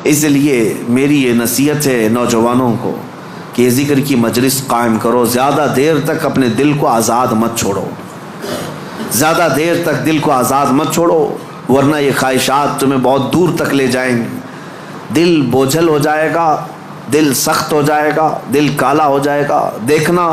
اس لیے میری یہ نصیحت ہے نوجوانوں کو کہ ذکر کی مجلس قائم کرو، زیادہ دیر تک اپنے دل کو آزاد مت چھوڑو، زیادہ دیر تک دل کو آزاد مت چھوڑو، ورنہ یہ خواہشات تمہیں بہت دور تک لے جائیں گے، دل بوجھل ہو جائے گا، دل سخت ہو جائے گا، دل کالا ہو جائے گا۔ دیکھنا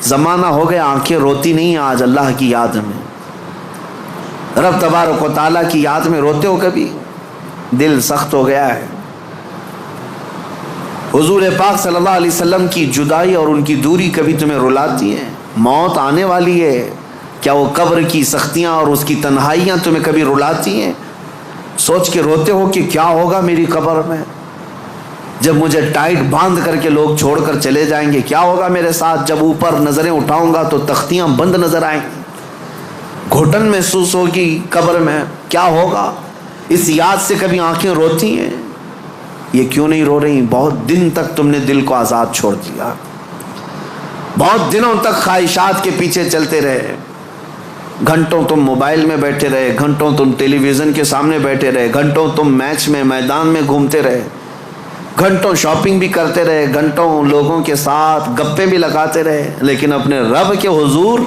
زمانہ ہو گیا آنکھیں روتی نہیں آج اللہ کی یاد میں، رب تبارک و تعالیٰ کی یاد میں روتے ہو کبھی؟ دل سخت ہو گیا ہے۔ حضور پاک صلی اللہ علیہ وسلم کی جدائی اور ان کی دوری کبھی تمہیں رلاتی ہے؟ موت آنے والی ہے، کیا وہ قبر کی سختیاں اور اس کی تنہائیاں تمہیں کبھی رلاتی ہیں؟ سوچ کے روتے ہو کہ کیا ہوگا میری قبر میں، جب مجھے ٹائٹ باندھ کر کے لوگ چھوڑ کر چلے جائیں گے؟ کیا ہوگا میرے ساتھ جب اوپر نظریں اٹھاؤں گا تو تختیاں بند نظر آئیں گی، گھٹن محسوس ہوگی قبر میں؟ کیا ہوگا؟ اس یاد سے کبھی آنکھیں روتی ہیں؟ یہ کیوں نہیں رو رہی؟ بہت دن تک تم نے دل کو آزاد چھوڑ دیا، بہت دنوں تک خواہشات کے پیچھے چلتے رہے، گھنٹوں تم موبائل میں بیٹھے رہے، گھنٹوں تم ٹیلی ویژن کے سامنے بیٹھے رہے، گھنٹوں تم میچ میں میدان میں گھومتے رہے، گھنٹوں شاپنگ بھی کرتے رہے، گھنٹوں لوگوں کے ساتھ گپیں بھی لگاتے رہے، لیکن اپنے رب کے حضور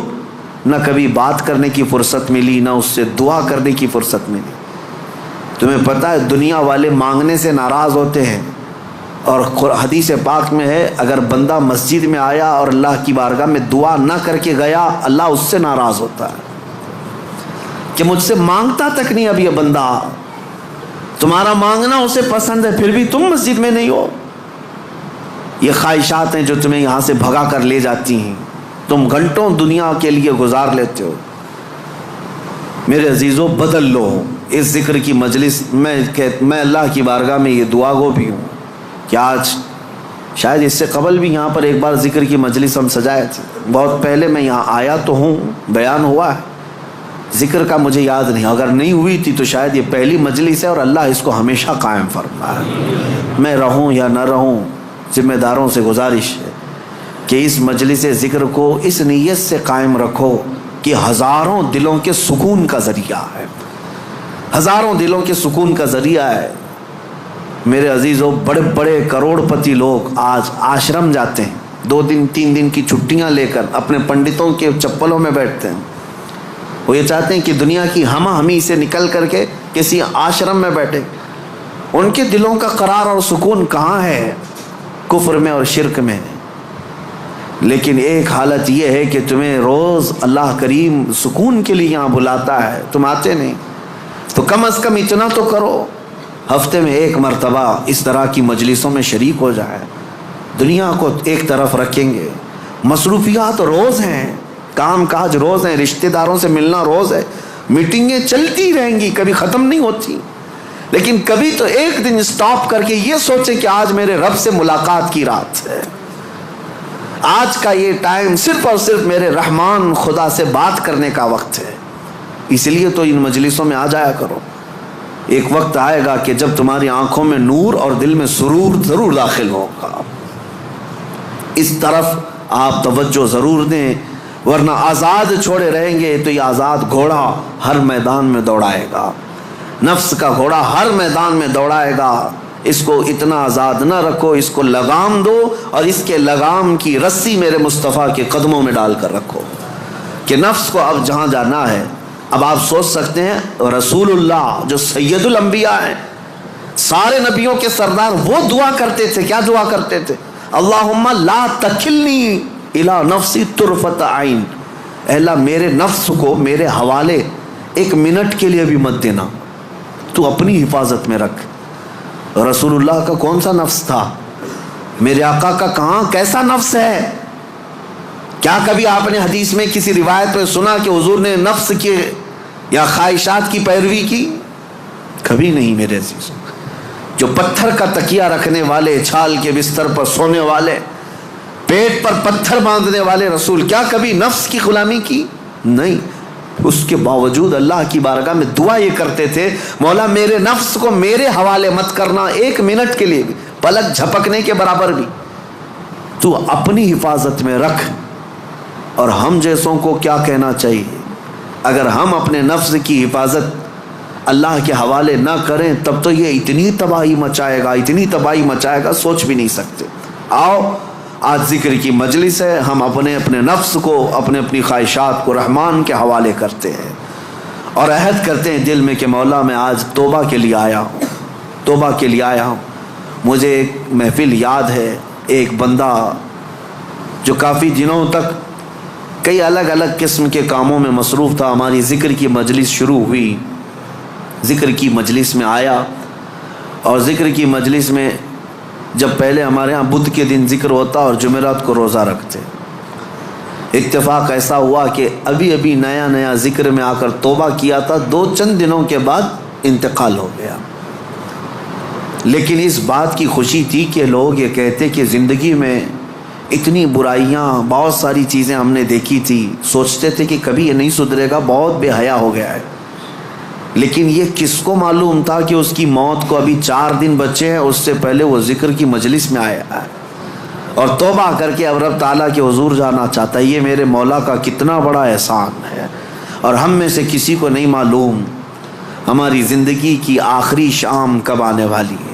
نہ کبھی بات کرنے کی فرصت ملی، نہ اس سے دعا کرنے کی فرصت ملی۔ تمہیں پتہ ہے دنیا والے مانگنے سے ناراض ہوتے ہیں، اور حدیث پاک میں ہے اگر بندہ مسجد میں آیا اور اللہ کی بارگاہ میں دعا نہ کر کے گیا، اللہ اس سے ناراض ہوتا ہے کہ مجھ سے مانگتا تک نہیں اب یہ بندہ، تمہارا مانگنا اسے پسند ہے پھر بھی تم مسجد میں نہیں ہو۔ یہ خواہشات ہیں جو تمہیں یہاں سے بھگا کر لے جاتی ہیں، تم گھنٹوں دنیا کے لیے گزار لیتے ہو۔ میرے عزیزوں بدل لو اس ذکر کی مجلس میں اللہ کی بارگاہ میں یہ دعا گو بھی ہوں کہ آج شاید اس سے قبل بھی یہاں پر ایک بار ذکر کی مجلس ہم سجائے تھے، بہت پہلے میں یہاں آیا تو ہوں، بیان ہوا ہے، ذکر کا مجھے یاد نہیں، اگر نہیں ہوئی تھی تو شاید یہ پہلی مجلس ہے، اور اللہ اس کو ہمیشہ قائم فرمائے۔ میں رہوں یا نہ رہوں، ذمہ داروں سے گزارش ہے کہ اس مجلس ذکر کو اس نیت سے قائم رکھو کہ ہزاروں دلوں کے سکون کا ذریعہ ہے، ہزاروں دلوں کے سکون کا ذریعہ ہے۔ میرے عزیزوں بڑے بڑے کروڑ پتی لوگ آج آشرم جاتے ہیں، 2 دن 3 دن کی چھٹیاں لے کر اپنے پنڈتوں کے چپلوں میں بیٹھتے ہیں، وہ یہ چاہتے ہیں کہ دنیا کی ہمہ ہمی سے نکل کر کے کسی آشرم میں بیٹھے۔ ان کے دلوں کا قرار اور سکون کہاں ہے؟ کفر میں اور شرک میں۔ لیکن ایک حالت یہ ہے کہ تمہیں روز اللہ کریم سکون کے لیے یہاں بلاتا ہے، تم آتے نہیں، تو کم از کم اتنا تو کرو، ہفتے میں 1 مرتبہ اس طرح کی مجلسوں میں شریک ہو جائے۔ دنیا کو ایک طرف رکھیں گے، مصروفیات روز ہیں، کام کاج روز ہیں، رشتہ داروں سے ملنا روز ہے، میٹنگیں چلتی رہیں گی، کبھی ختم نہیں ہوتی، لیکن کبھی تو ایک دن سٹاپ کر کے یہ سوچیں کہ آج میرے رب سے ملاقات کی رات ہے، آج کا یہ ٹائم صرف اور صرف میرے رحمان خدا سے بات کرنے کا وقت ہے۔ اس لیے تو ان مجلسوں میں آ جایا کرو، ایک وقت آئے گا کہ جب تمہاری آنکھوں میں نور اور دل میں سرور ضرور داخل ہوگا، اس طرف آپ توجہ ضرور دیں، ورنہ آزاد چھوڑے رہیں گے تو یہ آزاد گھوڑا ہر میدان میں دوڑائے گا، نفس کا گھوڑا ہر میدان میں دوڑائے گا۔ اس کو اتنا آزاد نہ رکھو، اس کو لگام دو، اور اس کے لگام کی رسی میرے مصطفیٰ کے قدموں میں ڈال کر رکھو کہ نفس کو اب جہاں جانا ہے۔ اب آپ سوچ سکتے ہیں رسول اللہ جو سید الانبیاء ہیں، سارے نبیوں کے سردار، وہ دعا کرتے تھے، کیا دعا کرتے تھے؟ اللہم لا تکلنی الی نفسی طرفۃ عین، اے اللہ میرے نفس کو میرے حوالے 1 منٹ کے لیے بھی مت دینا، تو اپنی حفاظت میں رکھ۔ رسول اللہ کا کون سا نفس تھا؟ میرے آقا کا کہاں کیسا نفس ہے؟ کیا کبھی آپ نے حدیث میں کسی روایت میں سنا کہ حضور نے نفس کے یا خواہشات کی پیروی کی؟ کبھی نہیں میرے عزیزوں۔ جو پتھر کا تکیہ رکھنے والے، چھال کے بستر پر سونے والے، پیٹ پر پتھر باندھنے والے رسول، کیا کبھی نفس کی غلامی کی؟ نہیں۔ اس کے باوجود اللہ کی بارگاہ میں دعا یہ کرتے تھے، مولا میرے نفس کو میرے حوالے مت کرنا 1 منٹ کے لیے بھی، پلک جھپکنے کے برابر بھی، تو اپنی حفاظت میں رکھ۔ اور ہم جیسوں کو کیا کہنا چاہیے؟ اگر ہم اپنے نفس کی حفاظت اللہ کے حوالے نہ کریں تب تو یہ اتنی تباہی مچائے گا سوچ بھی نہیں سکتے۔ آؤ آج ذکر کی مجلس ہے، ہم اپنے نفس کو اپنی خواہشات کو رحمان کے حوالے کرتے ہیں اور عہد کرتے ہیں دل میں کہ مولا میں آج توبہ کے لیے آیا ہوں۔ مجھے ایک محفل یاد ہے، ایک بندہ جو کافی دنوں تک کئی الگ الگ قسم کے کاموں میں مصروف تھا، ہماری ذکر کی مجلس شروع ہوئی، ذکر کی مجلس میں آیا، اور ذکر کی مجلس میں جب پہلے ہمارے ہاں بدھ کے دن ذکر ہوتا اور جمعرات کو روزہ رکھتے، اتفاق ایسا ہوا کہ ابھی نیا ذکر میں آ کر توبہ کیا تھا، 2 دنوں کے بعد انتقال ہو گیا۔ لیکن اس بات کی خوشی تھی کہ لوگ یہ کہتے کہ زندگی میں اتنی برائیاں، بہت ساری چیزیں ہم نے دیکھی تھی، سوچتے تھے کہ کبھی یہ نہیں سدھرے گا، بہت بے حیا ہو گیا ہے۔ لیکن یہ کس کو معلوم تھا کہ اس کی موت کو ابھی 4 دن بچے ہیں، اس سے پہلے وہ ذکر کی مجلس میں آیا ہے اور توبہ کر کے اب رب تعالیٰ کے حضور جانا چاہتا ہے۔ یہ میرے مولا کا کتنا بڑا احسان ہے، اور ہم میں سے کسی کو نہیں معلوم ہماری زندگی کی آخری شام کب آنے والی ہے۔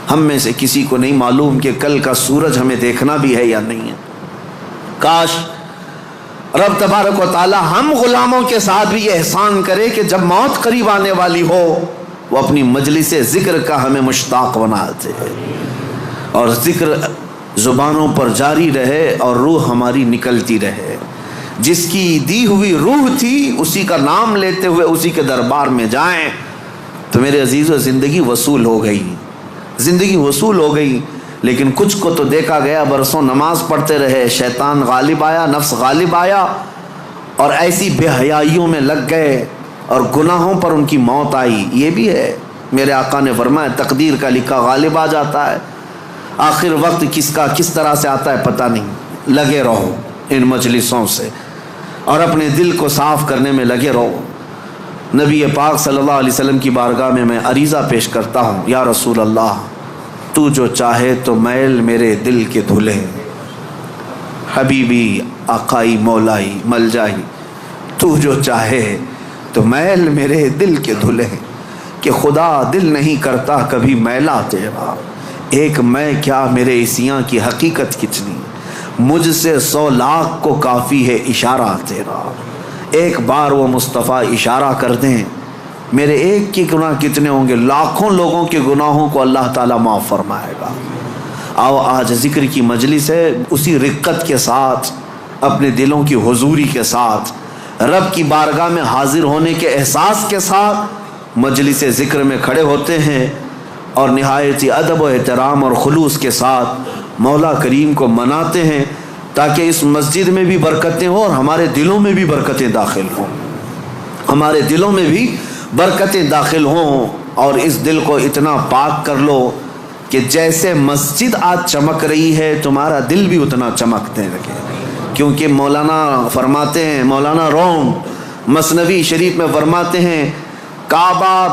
ہم میں سے کسی کو نہیں معلوم کہ کل کا سورج ہمیں دیکھنا بھی ہے یا نہیں ہے۔ کاش رب تبارک و تعالی ہم غلاموں کے ساتھ بھی یہ احسان کرے کہ جب موت قریب آنے والی ہو وہ اپنی مجلس ذکر کا ہمیں مشتاق بنا دے، اور ذکر زبانوں پر جاری رہے اور روح ہماری نکلتی رہے۔ جس کی دی ہوئی روح تھی اسی کا نام لیتے ہوئے اسی کے دربار میں جائیں تو میرے عزیزو زندگی وصول ہو گئی۔ لیکن کچھ کو تو دیکھا گیا برسوں نماز پڑھتے رہے، شیطان غالب آیا، نفس غالب آیا اور ایسی بے حیائیوں میں لگ گئے اور گناہوں پر ان کی موت آئی۔ یہ بھی ہے، میرے آقا نے فرمایا تقدیر کا لکھا غالب آ جاتا ہے، آخر وقت کس طرح سے آتا ہے پتہ نہیں۔ لگے رہو ان مجلسوں سے اور اپنے دل کو صاف کرنے میں لگے رہو۔ نبی پاک صلی اللہ علیہ وسلم کی بارگاہ میں عریضہ پیش کرتا ہوں، یا رسول اللہ تو جو چاہے تو میل میرے دل کے دھلے، حبیبی آقائی مولائی ملجائی، تو جو چاہے تو میل میرے دل کے دھلے، کہ خدا دل نہیں کرتا کبھی میلا تیرا، ایک میں کیا میرے عصیاں کی حقیقت کتنی، مجھ سے 100 لاکھ کو کافی ہے اشارہ تیرا، ایک بار وہ مصطفیٰ اشارہ کر دیں میرے ایک کے گناہ کتنے ہوں گے، لاکھوں لوگوں کے گناہوں کو اللہ تعالیٰ معاف فرمائے گا۔ آؤ آج ذکر کی مجلس ہے، اسی رقت کے ساتھ، اپنے دلوں کی حضوری کے ساتھ، رب کی بارگاہ میں حاضر ہونے کے احساس کے ساتھ مجلس ذکر میں کھڑے ہوتے ہیں اور نہایت ادب و احترام اور خلوص کے ساتھ مولا کریم کو مناتے ہیں تاکہ اس مسجد میں بھی برکتیں ہوں اور ہمارے دلوں میں بھی برکتیں داخل ہوں، اور اس دل کو اتنا پاک کر لو کہ جیسے مسجد آج چمک رہی ہے تمہارا دل بھی اتنا چمکنے لگے۔ کیونکہ مولانا روم مثنوی شریف میں فرماتے ہیں کعبہ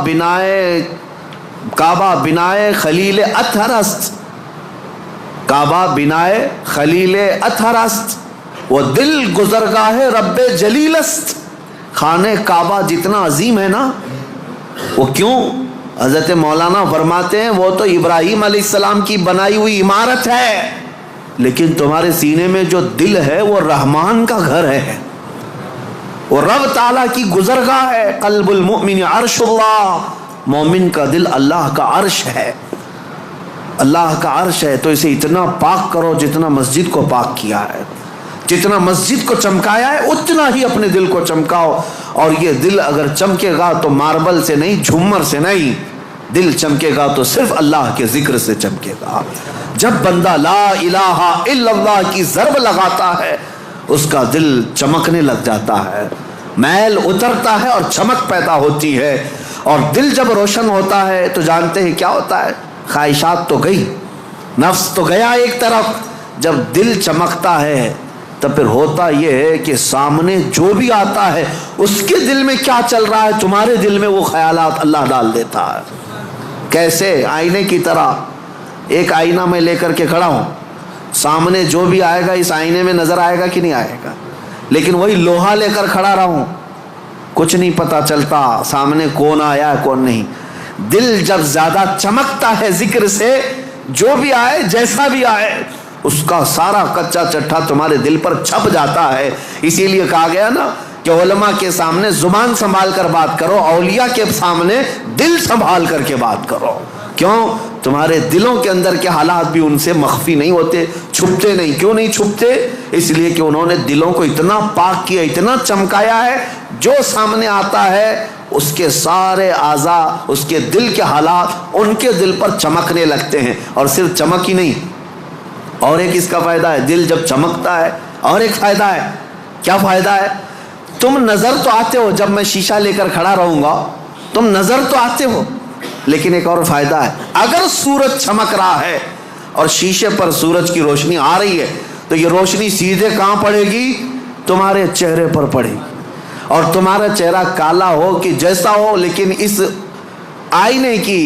بنائے خلیل اطہر است، کعبہ بنائے خلیل اطہر است، وہ دل گزرگاہ رب جلیل است۔ خانہ کعبہ جتنا عظیم ہے نا، وہ کیوں؟ حضرت مولانا فرماتے ہیں وہ تو ابراہیم علیہ السلام کی بنائی ہوئی عمارت ہے، لیکن تمہارے سینے میں جو دل ہے وہ رحمان کا گھر ہے، وہ رب تعالیٰ کی گزرگاہ ہے۔ قلب المؤمن عرش اللہ، مومن کا دل اللہ کا عرش ہے، اللہ کا عرش ہے۔ تو اسے اتنا پاک کرو جتنا مسجد کو پاک کیا ہے، جتنا مسجد کو چمکایا ہے اتنا ہی اپنے دل کو چمکاؤ۔ اور یہ دل اگر چمکے گا تو ماربل سے نہیں، جھومر سے نہیں، دل چمکے گا تو صرف اللہ کے ذکر سے چمکے گا۔ جب بندہ لا الہ الا اللہ کی ضرب لگاتا ہے اس کا دل چمکنے لگ جاتا ہے، میل اترتا ہے اور چمک پیدا ہوتی ہے، اور دل جب روشن ہوتا ہے تو جانتے ہیں کیا ہوتا ہے، خواہشات تو گئی، نفس تو گیا ایک طرف، جب دل چمکتا ہے تو پھر ہوتا یہ ہے کہ سامنے جو بھی آتا ہے اس کے دل میں کیا چل رہا ہے تمہارے دل میں وہ خیالات اللہ ڈال دیتا ہے۔ کیسے؟ آئینے کی طرح، ایک آئینہ میں لے کر کے کھڑا ہوں، سامنے جو بھی آئے گا اس آئینے میں نظر آئے گا کہ نہیں آئے گا، لیکن وہی لوہا لے کر کھڑا رہا ہوں، کچھ نہیں پتا چلتا سامنے کون آیا ہے کون نہیں. دل جب زیادہ چمکتا ہے ذکر سے، جو بھی آئے جیسا بھی آئے اس کا سارا کچا چٹھا تمہارے دل پر چھپ جاتا ہے. اسی لیے کہا گیا نا کہ علماء کے سامنے زبان سنبھال کر بات کرو، اولیاء کے سامنے دل سنبھال کر کے بات کرو. کیوں؟ تمہارے دلوں کے اندر کے حالات بھی ان سے مخفی نہیں ہوتے، چھپتے نہیں. کیوں نہیں چھپتے؟ اس لیے کہ انہوں نے دلوں کو اتنا پاک کیا، اتنا چمکایا ہے، جو سامنے آتا ہے اس کے سارے اعضاء، اس کے دل کے حالات ان کے دل پر چمکنے لگتے ہیں. اور صرف چمک ہی نہیں، اور ایک اس کا فائدہ ہے. دل جب چمکتا ہے اور ایک فائدہ ہے. کیا فائدہ ہے؟ تم نظر تو آتے ہو، جب میں شیشہ لے کر کھڑا رہوں گا تم نظر تو آتے ہو، لیکن ایک اور فائدہ ہے. اگر سورج چمک رہا ہے اور شیشے پر سورج کی روشنی آ رہی ہے تو یہ روشنی سیدھے کہاں پڑے گی؟ تمہارے چہرے پر پڑے گی. اور تمہارا چہرہ کالا ہو کہ جیسا ہو، لیکن اس آئینے کی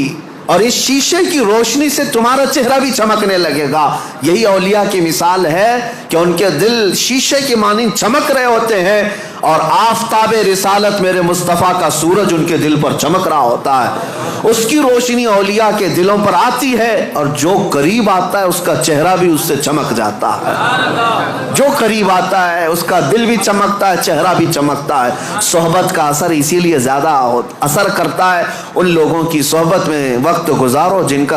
اور اس شیشے کی روشنی سے تمہارا چہرہ بھی چمکنے لگے گا. یہی اولیاء کی مثال ہے کہ ان کے دل شیشے کی مانند چمک رہے ہوتے ہیں، اور آفتاب رسالت میرے مصطفیٰ کا سورج ان کے دل پر چمک رہا ہوتا ہے. اس کی روشنی اولیاء کے دلوں پر آتی ہے، اور جو قریب آتا ہے اس کا چہرہ بھی اس سے چمک جاتا ہے. جو قریب آتا ہے اس کا دل بھی چمکتا ہے، چہرہ بھی چمکتا ہے. صحبت کا اثر اسی لیے زیادہ اثر کرتا ہے. ان لوگوں کی صحبت میں وقت گزارو جن کا